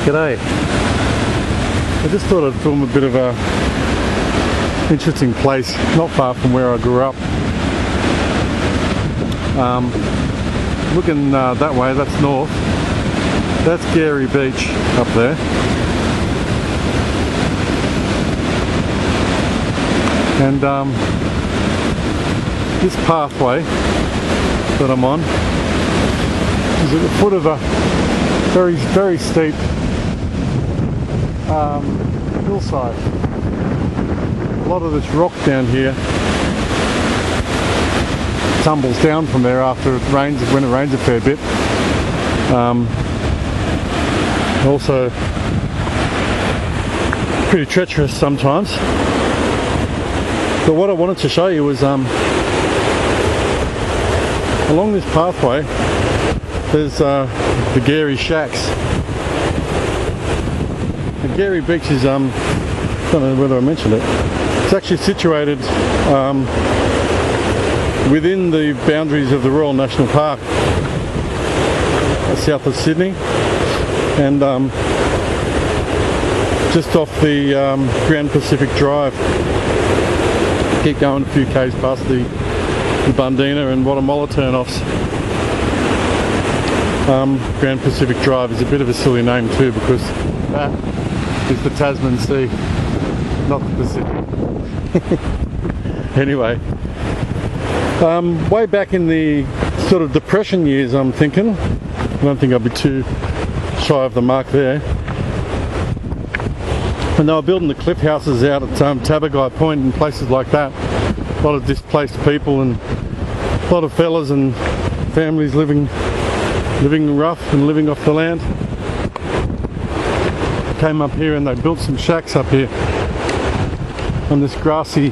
G'day. I just thought I'd film a bit of a interesting place not far from where I grew up. Looking that way, that's north. That's Garie Beach up there. And this pathway that I'm on is at the foot of a very steep hillside. A lot of this rock down here tumbles down from there after it rains, when it rains a fair bit. Also pretty treacherous sometimes. But what I wanted to show you was along this pathway there's the Garie shacks. The Garie Beach is, I don't know whether I mentioned it, it's actually situated within the boundaries of the Royal National Park, south of Sydney, and just off the Grand Pacific Drive. Keep going a few k's past the Bundina and Watamolla turn-offs. Grand Pacific Drive is a bit of a silly name too, because that is the Tasman Sea, not the Pacific. Anyway, way back in the sort of Depression years, I'm thinking, I don't think I'll be too shy of the mark there, and they were building the cliff houses out at Tabagai Point and places like that. A lot of displaced people and a lot of fellas and families living rough and living off the land. Came up here and they built some shacks up here on this grassy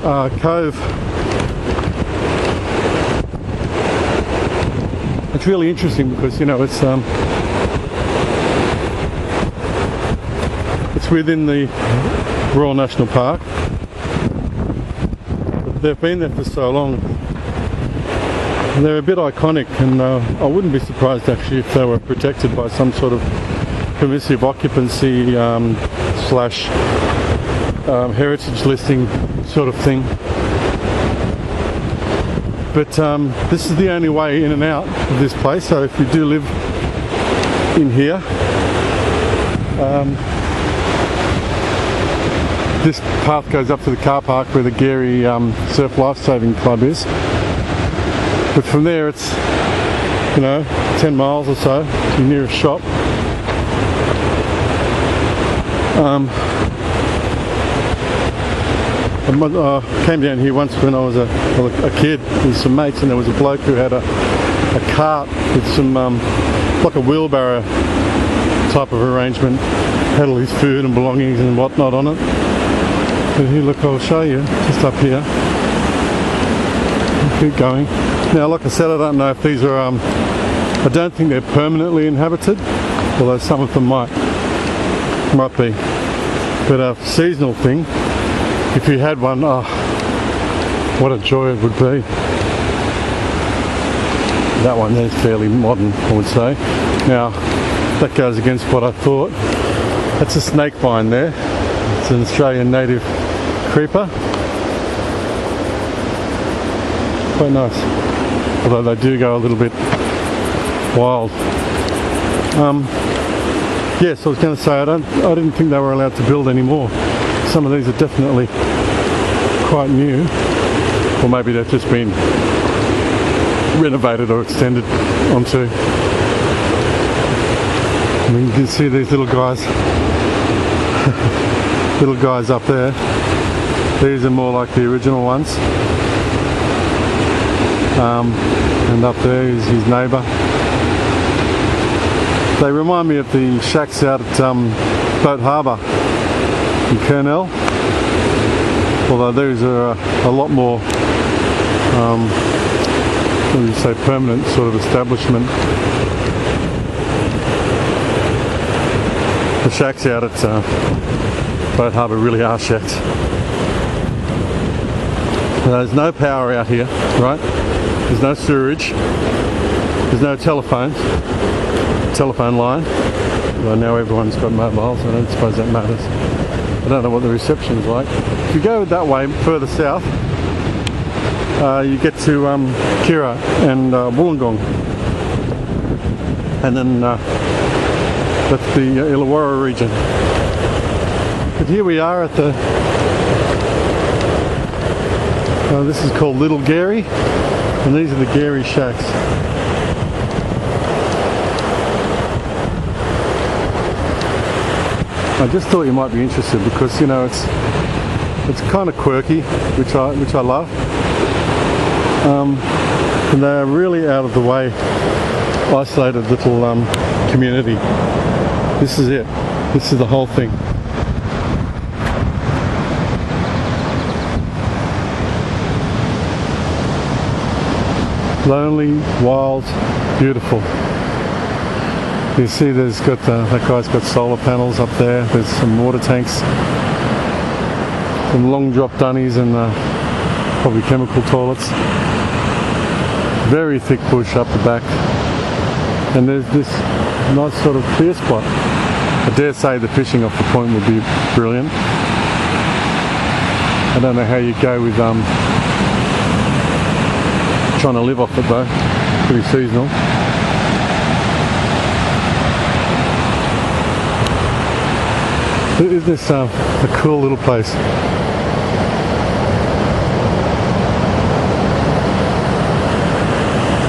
cove. It's really interesting because, you know, it's within the Royal National Park, but they've been there for so long. And they're a bit iconic, and I wouldn't be surprised actually if they were protected by some sort of permissive occupancy slash heritage listing sort of thing. But this is the only way in and out of this place, so if you do live in here, this path goes up to the car park where the Garie Surf Lifesaving Club is. But from there it's, you know, 10 miles or so to the nearest shop. I came down here once when I was a kid with some mates, and there was a bloke who had a cart with some, like a wheelbarrow type of arrangement, had all his food and belongings and whatnot on it. But here, look, I'll show you, just up here. Keep going. Now, like I said, I don't know if these are, I don't think they're permanently inhabited, although some of them might be. But a seasonal thing, if you had one, oh, what a joy it would be. That one there's fairly modern, I would say. Now, that goes against what I thought. That's a snake vine there. It's an Australian native creeper. Quite nice. Although they do go a little bit wild. Yes, I was going to say I didn't think they were allowed to build anymore. Some of these are definitely quite new, or maybe they've just been renovated or extended onto. I mean, you can see these little guys, little guys up there. These are more like the original ones. And up there is his neighbour. They remind me of the shacks out at Boat Harbour in Kurnell, although these are a lot more, what do you say, permanent sort of establishment. The shacks out at Boat Harbour really are shacks. There's no power out here, right? There's no sewerage. There's no telephone line. Well, now everyone's got mobiles, I don't suppose that matters. I don't know what the reception's like. If you go that way, further south, you get to Kira and Wollongong. And then that's the Illawarra region. But here we are at the... this is called Little Garie, and these are the Garie shacks. I just thought you might be interested because, you know, it's kind of quirky, which I love. And they're really out of the way, isolated little community. This is it. This is the whole thing. Lonely, wild, beautiful. You see there's got, that guy's got solar panels up there, there's some water tanks, some long drop dunnies and probably chemical toilets. Very thick bush up the back. And there's this nice sort of clear spot. I dare say the fishing off the point would be brilliant. I don't know how you go with trying to live off it though, pretty seasonal. Isn't this a cool little place?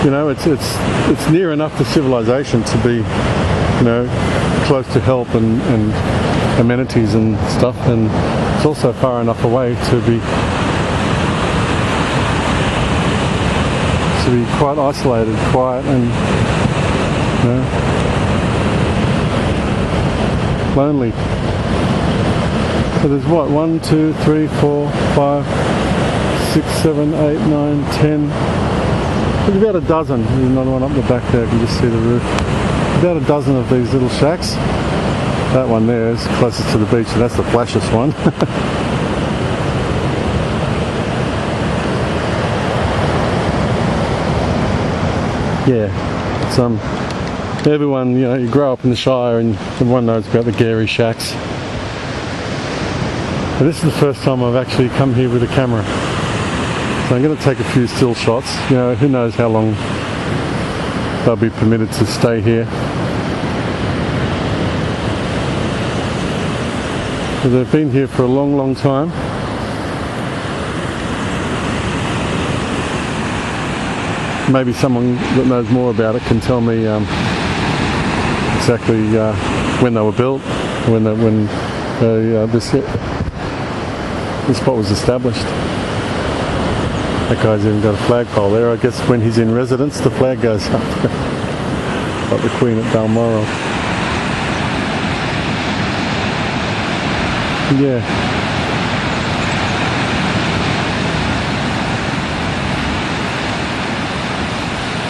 You know, it's near enough to civilization to be, you know, close to help and amenities and stuff, and it's also far enough away to be quite isolated, quiet, and, you know, lonely. So there's what, 1, 2, 3, 4, 5, 6, 7, 8, 9, 10. There's about a dozen. There's another one up the back there, you can just see the roof. About a dozen of these little shacks. That one there is closest to the beach, and that's the flashiest one. Yeah, it's everyone, you know, you grow up in the Shire and everyone knows about the Garie shacks. But this is the first time I've actually come here with a camera. So I'm going to take a few still shots. You know, who knows how long they'll be permitted to stay here. But they've been here for a long, long time. Maybe someone that knows more about it can tell me exactly when they were built, when this spot was established. That guy's even got a flagpole there. I guess when he's in residence, the flag goes up. Like the Queen at Balmoral. Yeah.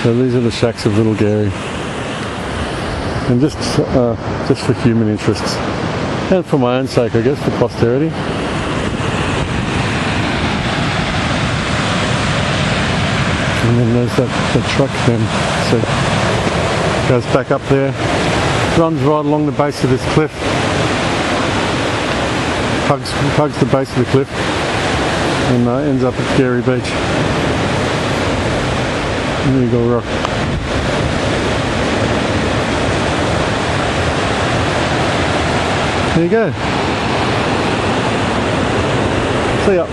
So these are the shacks of Little Garie. And just for human interests. And for my own sake, I guess, for posterity. And then there's that truck then, so goes back up there, runs right along the base of this cliff, hugs the base of the cliff, and ends up at Garie Beach. And there you go, rock. There you go. See ya.